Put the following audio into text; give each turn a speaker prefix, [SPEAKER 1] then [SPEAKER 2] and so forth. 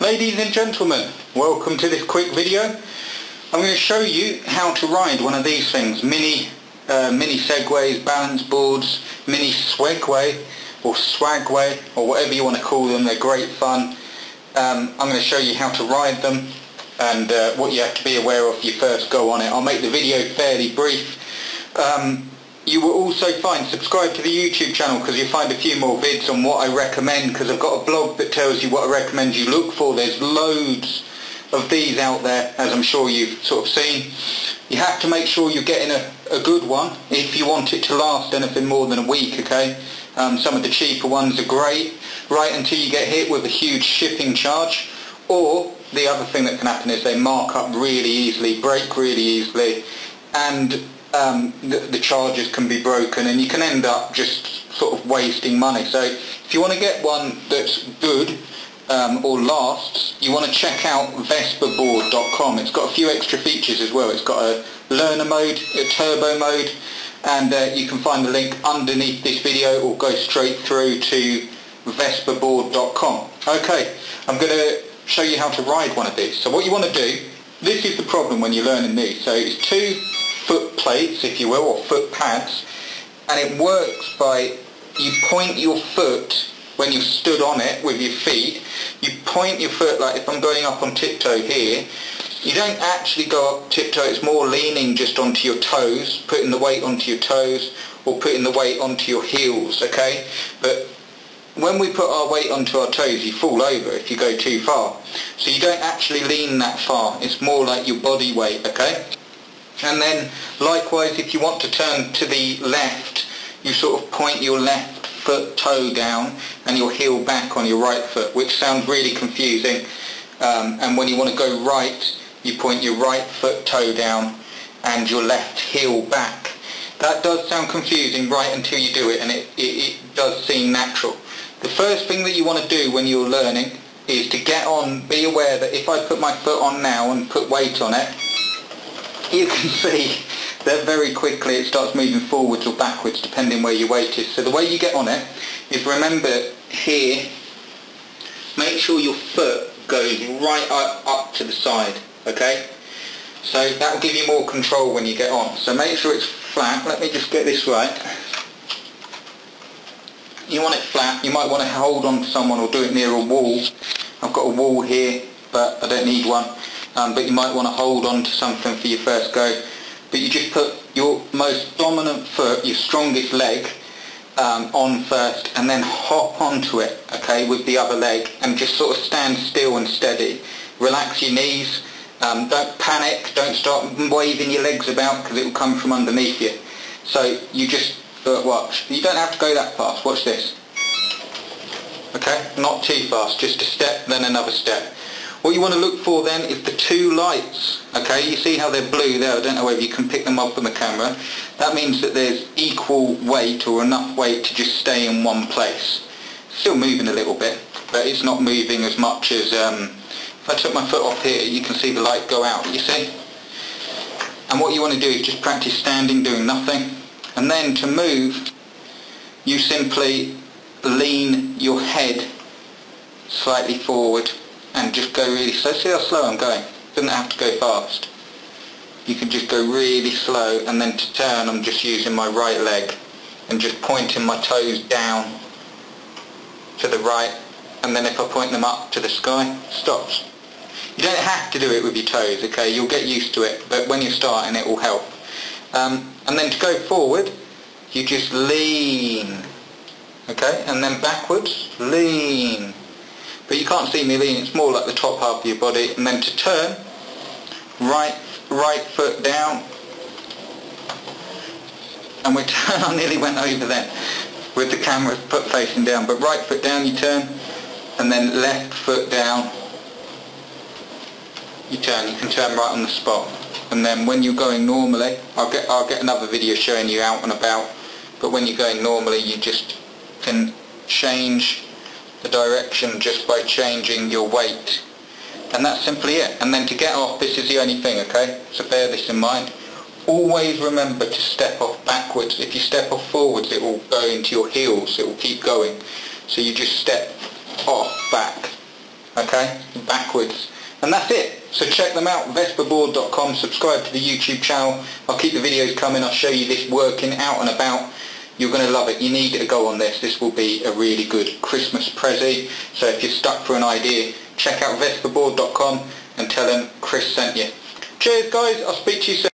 [SPEAKER 1] Ladies and gentlemen, welcome to this quick video. I'm going to show you how to ride one of these things, mini Segways, balance boards, mini Swagway or Swagway or whatever you want to call them. They're great fun. I'm going to show you how to ride them and what you have to be aware of if you first go on it. I'll make the video fairly brief. You will also subscribe to the YouTube channel because you'll find a few more vids on what I recommend, because I've got a blog that tells you what I recommend you look for. There's loads of these out there, as I'm sure you've sort of seen. You have to make sure you're getting a good one if you want it to last anything more than a week, okay? Some of the cheaper ones are great, right until you get hit with a huge shipping charge, or the other thing that can happen is they mark up really easily, break really easily, and the charges can be broken and you can end up just sort of wasting money. So if you want to get one that's good or lasts, you want to check out vespaboard.com. It's got a few extra features as well. It's got a learner mode, a turbo mode, and you can find the link underneath this video or go straight through to vespaboard.com. Okay, I'm going to show you how to ride one of these. So what you want to do, this is the problem when you're learning these. So it's two foot plates, if you will, or foot pads, and it works by you point your foot when you're stood on it with your feet. You point your foot, like if I'm going up on tiptoe here, you don't actually go up tiptoe, it's more leaning just onto your toes, putting the weight onto your toes or putting the weight onto your heels, okay? But when we put our weight onto our toes, you fall over if you go too far. So you don't actually lean that far, it's more like your body weight, okay? And then likewise, if you want to turn to the left, you sort of point your left foot toe down and your heel back on your right foot, which sounds really confusing. And when you want to go right, you point your right foot toe down and your left heel back. That does sound confusing right until you do it, and it does seem natural. The first thing that you want to do when you're learning is to get on, be aware that if I put my foot on now and put weight on it, you can see that very quickly it starts moving forwards or backwards depending where your weight is. So the way you get on it is, remember here, make sure your foot goes right up to the side, okay? So that will give you more control when you get on. So make sure it's flat. Let me just get this right. You want it flat. You might want to hold on to someone or do it near a wall. I've got a wall here, but I don't need one. But you might want to hold on to something for your first go. But you just put your most dominant foot, your strongest leg, on first, and then hop onto it, okay, with the other leg, and just sort of stand still and steady. Relax your knees. Don't panic. Don't start waving your legs about because it will come from underneath you. So you just watch. You don't have to go that fast. Watch this. Okay, not too fast. Just a step, then another step. What you want to look for then is the two lights, okay? You see how they're blue there? I don't know whether you can pick them up on the camera. That means that there's equal weight or enough weight to just stay in one place. Still moving a little bit, but it's not moving as much as, if I took my foot off here, you can see the light go out, you see? And what you want to do is just practice standing, doing nothing. And then to move, you simply lean your head slightly forward and just go really slow. See how slow I'm going? Doesn't have to go fast. You can just go really slow, and then to turn I'm just using my right leg and just pointing my toes down to the right, and then if I point them up to the sky, stops. You don't have to do it with your toes, okay? You'll get used to it, but when you're starting it will help. And then to go forward, you just lean, okay? And then backwards, lean. But you can't see me lean, it's more like the top half of your body. And then to turn, right foot down. And we turn, I nearly went over then with the camera foot facing down. But right foot down, you turn, and then left foot down, you turn. You can turn right on the spot. And then when you're going normally, I'll get another video showing you out and about. But when you're going normally, you just can change the direction just by changing your weight, and that's simply it. And then to get off, this is the only thing, okay? So bear this in mind. Always remember to step off backwards. If you step off forwards, it will go into your heels, it will keep going. So you just step off back, okay? Back backwards. And that's it. So check them out, vespaboard.com, subscribe to the YouTube channel. I'll keep the videos coming. I'll show you this working out and about. You're going to love it. You need to go on this. This will be a really good Christmas present. So if you're stuck for an idea, check out vespaboard.com and tell them Chris sent you. Cheers guys, I'll speak to you soon.